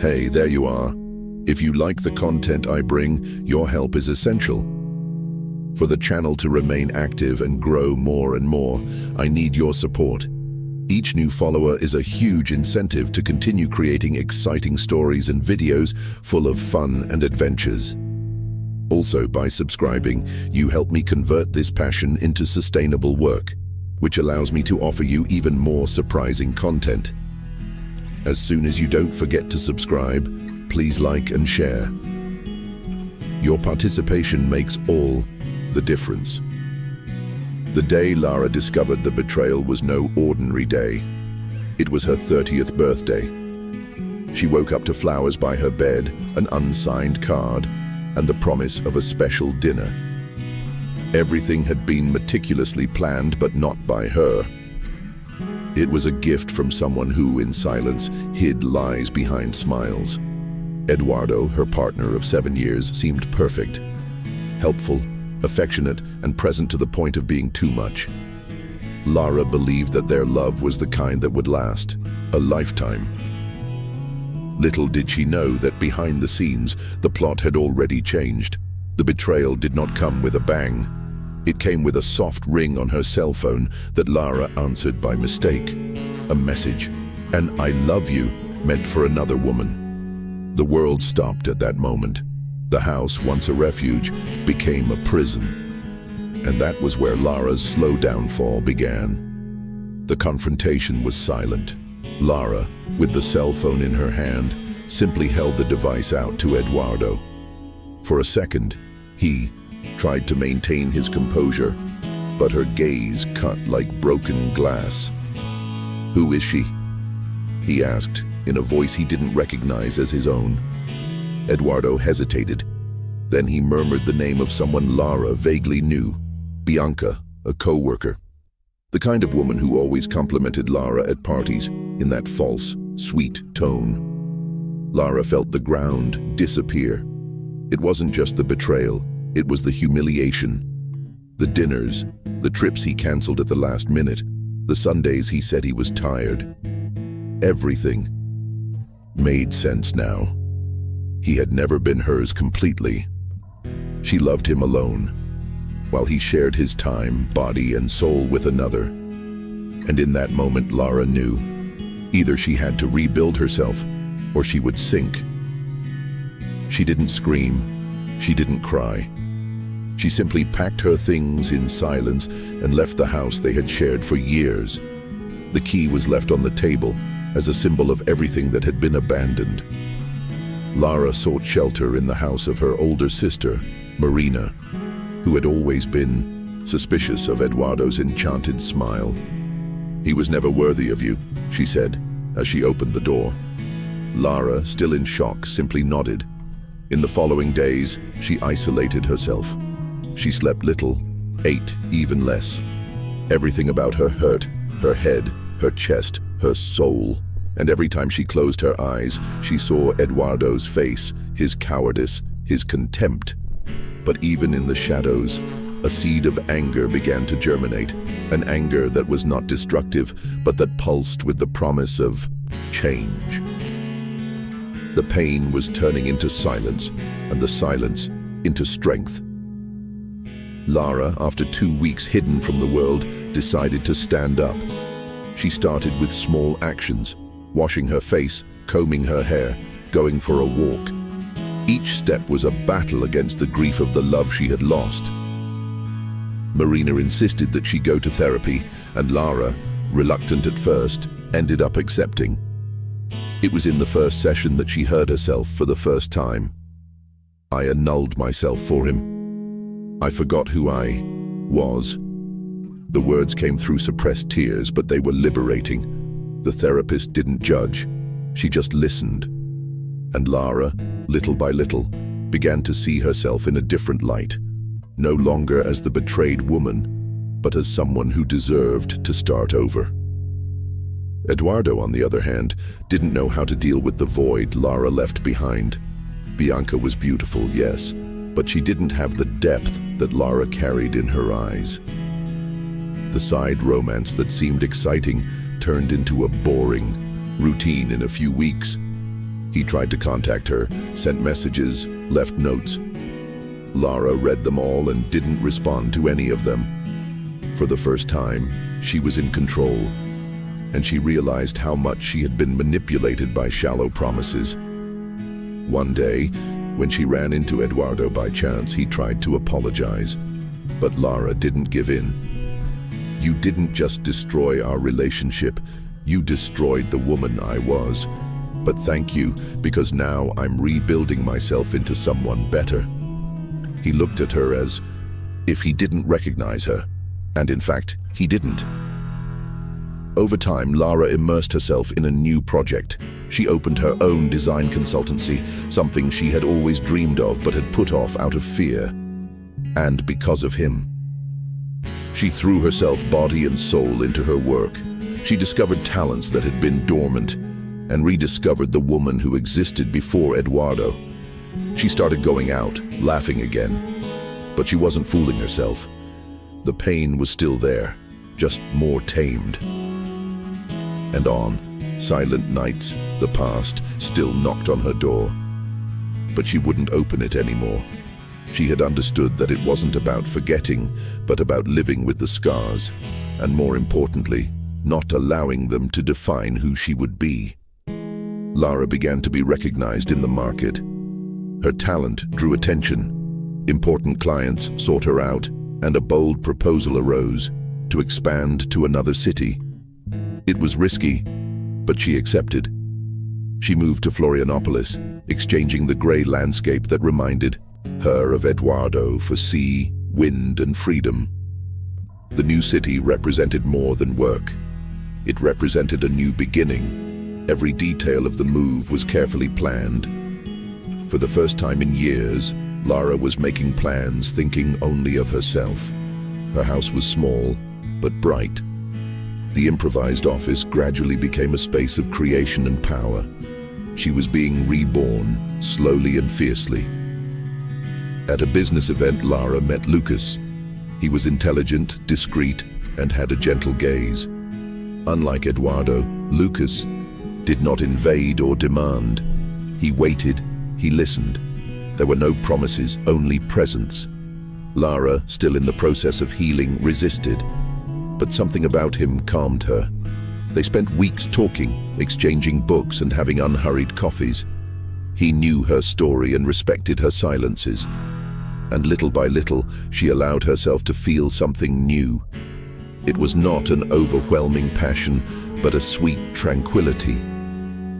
Hey, there you are. If you like the content I bring, your help is essential. For the channel to remain active and grow more and more, I need your support. Each new follower is a huge incentive to continue creating exciting stories and videos full of fun and adventures. Also, by subscribing, you help me convert this passion into sustainable work, which allows me to offer you even more surprising content. As soon as you don't forget to subscribe, please like and share. Your participation makes all the difference. The day Lara discovered the betrayal was no ordinary day. It was her 30th birthday. She woke up to flowers by her bed, an unsigned card, and the promise of a special dinner. Everything had been meticulously planned, but not by her. It was a gift from someone who, in silence, hid lies behind smiles. Eduardo, her partner of 7 years, seemed perfect. Helpful, affectionate, and present to the point of being too much. Lara believed that their love was the kind that would last a lifetime. Little did she know that behind the scenes, the plot had already changed. The betrayal did not come with a bang. It came with a soft ring on her cell phone that Lara answered by mistake. A message, an "I love you," meant for another woman. The world stopped at that moment. The house, once a refuge, became a prison. And that was where Lara's slow downfall began. The confrontation was silent. Lara, with the cell phone in her hand, simply held the device out to Eduardo. For a second, he tried to maintain his composure, but her gaze cut like broken glass. "Who is she?" he asked, in a voice he didn't recognize as his own. Eduardo hesitated. Then he murmured the name of someone Lara vaguely knew, Bianca, a co-worker. The kind of woman who always complimented Lara at parties in that false, sweet tone. Lara felt the ground disappear. It wasn't just the betrayal, it was the humiliation. The dinners, the trips he canceled at the last minute, the Sundays he said he was tired. Everything made sense now. He had never been hers completely. She loved him alone, while he shared his time, body, and soul with another. And in that moment, Lara knew. Either she had to rebuild herself, or she would sink. She didn't scream. She didn't cry. She simply packed her things in silence and left the house they had shared for years. The key was left on the table as a symbol of everything that had been abandoned. Lara sought shelter in the house of her older sister, Marina, who had always been suspicious of Eduardo's enchanted smile. "He was never worthy of you," she said, as she opened the door. Lara, still in shock, simply nodded. In the following days, she isolated herself. She slept little, ate even less. Everything about her hurt, her head, her chest, her soul. And every time she closed her eyes, she saw Eduardo's face, his cowardice, his contempt. But even in the shadows, a seed of anger began to germinate, an anger that was not destructive, but that pulsed with the promise of change. The pain was turning into silence, and the silence into strength. Lara, after 2 weeks hidden from the world, decided to stand up. She started with small actions, washing her face, combing her hair, going for a walk. Each step was a battle against the grief of the love she had lost. Marina insisted that she go to therapy, and Lara, reluctant at first, ended up accepting. It was in the first session that she heard herself for the first time. "I annulled myself for him. I forgot who I was." The words came through suppressed tears, but they were liberating. The therapist didn't judge. She just listened. And Lara, little by little, began to see herself in a different light, no longer as the betrayed woman, but as someone who deserved to start over. Eduardo, on the other hand, didn't know how to deal with the void Lara left behind. Bianca was beautiful, yes, but she didn't have the depth that Lara carried in her eyes. The side romance that seemed exciting turned into a boring routine in a few weeks. He tried to contact her, sent messages, left notes. Lara read them all and didn't respond to any of them. For the first time, she was in control, and she realized how much she had been manipulated by shallow promises. One day, when she ran into Eduardo by chance, he tried to apologize, but Lara didn't give in. "You didn't just destroy our relationship, you destroyed the woman I was. But thank you, because now I'm rebuilding myself into someone better." He looked at her as if he didn't recognize her, and in fact, he didn't. Over time, Lara immersed herself in a new project. She opened her own design consultancy, something she had always dreamed of but had put off out of fear. And because of him. She threw herself body and soul into her work. She discovered talents that had been dormant and rediscovered the woman who existed before Eduardo. She started going out, laughing again. But she wasn't fooling herself. The pain was still there, just more tamed. And on, silent nights, the past still knocked on her door. But she wouldn't open it anymore. She had understood that it wasn't about forgetting, but about living with the scars, and more importantly, not allowing them to define who she would be. Lara began to be recognized in the market. Her talent drew attention. Important clients sought her out, and a bold proposal arose to expand to another city. It was risky, but she accepted. She moved to Florianopolis, exchanging the gray landscape that reminded her of Eduardo for sea, wind, and freedom. The new city represented more than work. It represented a new beginning. Every detail of the move was carefully planned. For the first time in years, Lara was making plans thinking only of herself. Her house was small, but bright. The improvised office gradually became a space of creation and power. She was being reborn, slowly and fiercely. At a business event, Lara met Lucas. He was intelligent, discreet, and had a gentle gaze. Unlike Eduardo, Lucas did not invade or demand. He waited, he listened. There were no promises, only presence. Lara, still in the process of healing, resisted. But something about him calmed her. They spent weeks talking, exchanging books and having unhurried coffees. He knew her story and respected her silences. And little by little, she allowed herself to feel something new. It was not an overwhelming passion, but a sweet tranquility.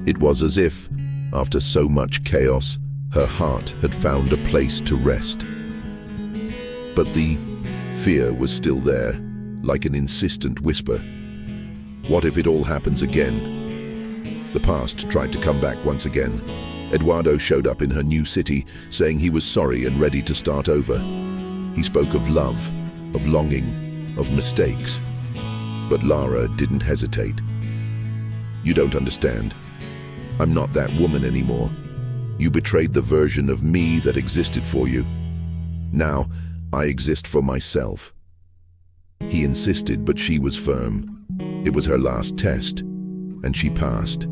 It was as if, after so much chaos, her heart had found a place to rest. But the fear was still there, like an insistent whisper. What if it all happens again? The past tried to come back once again. Eduardo showed up in her new city, saying he was sorry and ready to start over. He spoke of love, of longing, of mistakes. But Lara didn't hesitate. "You don't understand. I'm not that woman anymore. You betrayed the version of me that existed for you. Now, I exist for myself." He insisted, but she was firm. It was her last test, and she passed.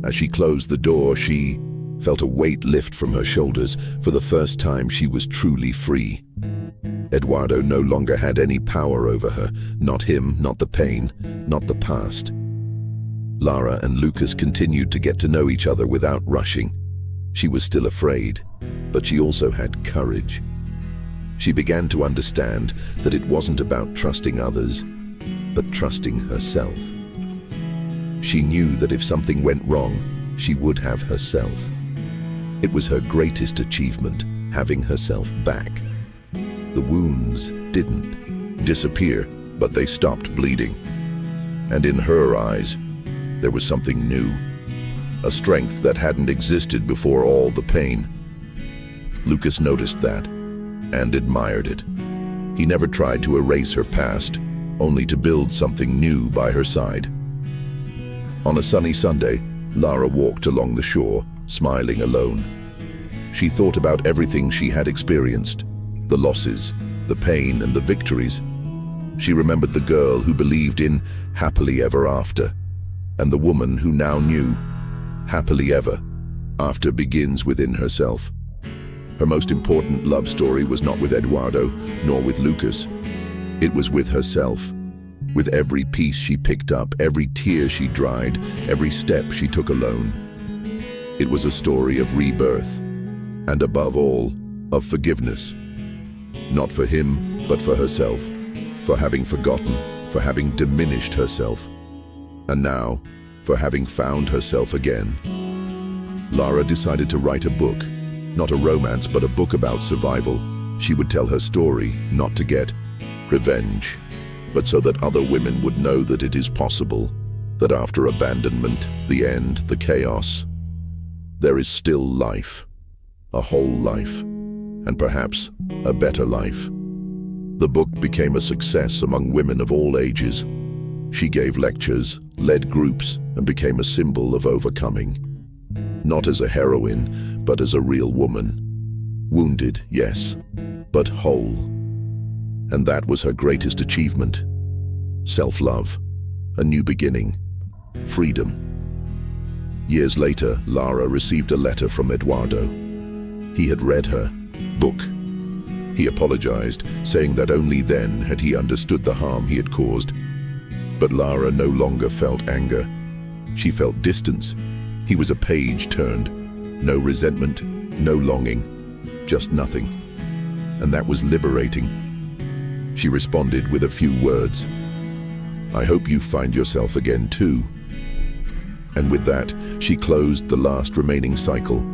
As she closed the door, she felt a weight lift from her shoulders. For the first time, she was truly free. Eduardo no longer had any power over her. Not him, not the pain, not the past. Lara and Lucas continued to get to know each other without rushing. She was still afraid, but she also had courage. She began to understand that it wasn't about trusting others, but trusting herself. She knew that if something went wrong, she would have herself. It was her greatest achievement, having herself back. The wounds didn't disappear, but they stopped bleeding. And in her eyes, there was something new, a strength that hadn't existed before all the pain. Lucas noticed that and admired it. He never tried to erase her past, only to build something new by her side. On a sunny Sunday, Lara walked along the shore, smiling alone. She thought about everything she had experienced, the losses, the pain, and the victories. She remembered the girl who believed in happily ever after, and the woman who now knew happily ever After begins within herself. Her most important love story was not with Eduardo, nor with Lucas. It was with herself. With every piece she picked up, every tear she dried, every step she took alone. It was a story of rebirth, and above all, of forgiveness. Not for him, but for herself, for having forgotten, for having diminished herself, and now, for having found herself again. Lara decided to write a book, not a romance, but a book about survival. She would tell her story, not to get revenge, but so that other women would know that it is possible, that after abandonment, the end, the chaos, there is still life, a whole life, and perhaps a better life. The book became a success among women of all ages. She gave lectures, led groups, and became a symbol of overcoming. Not as a heroine, but as a real woman. Wounded, yes, but whole. And that was her greatest achievement. Self-love, a new beginning, freedom. Years later, Lara received a letter from Eduardo. He had read her book. He apologized, saying that only then had he understood the harm he had caused. But Lara no longer felt anger. She felt distance. He was a page turned. No resentment, no longing, just nothing. And that was liberating. She responded with a few words. "I hope you find yourself again too." And with that, she closed the last remaining cycle.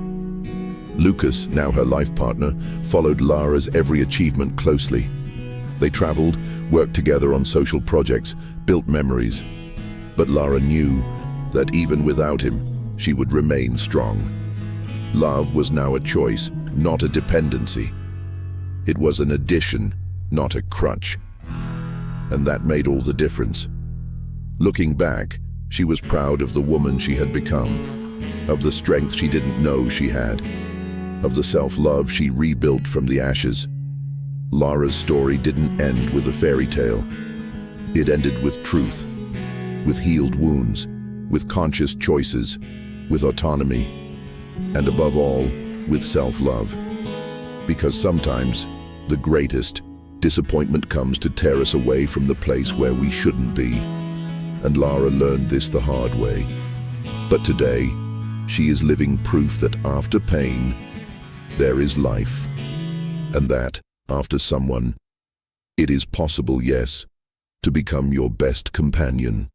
Lucas, now her life partner, followed Lara's every achievement closely. They traveled, worked together on social projects, built memories. But Lara knew that even without him, she would remain strong. Love was now a choice, not a dependency. It was an addition, not a crutch. And that made all the difference. Looking back, she was proud of the woman she had become, of the strength she didn't know she had, of the self-love she rebuilt from the ashes. Lara's story didn't end with a fairy tale. It ended with truth, with healed wounds, with conscious choices, with autonomy, and above all, with self-love. Because sometimes, the greatest disappointment comes to tear us away from the place where we shouldn't be. And Lara learned this the hard way. But today, she is living proof that after pain, there is life. And that, after someone, it is possible, yes, to become your best companion.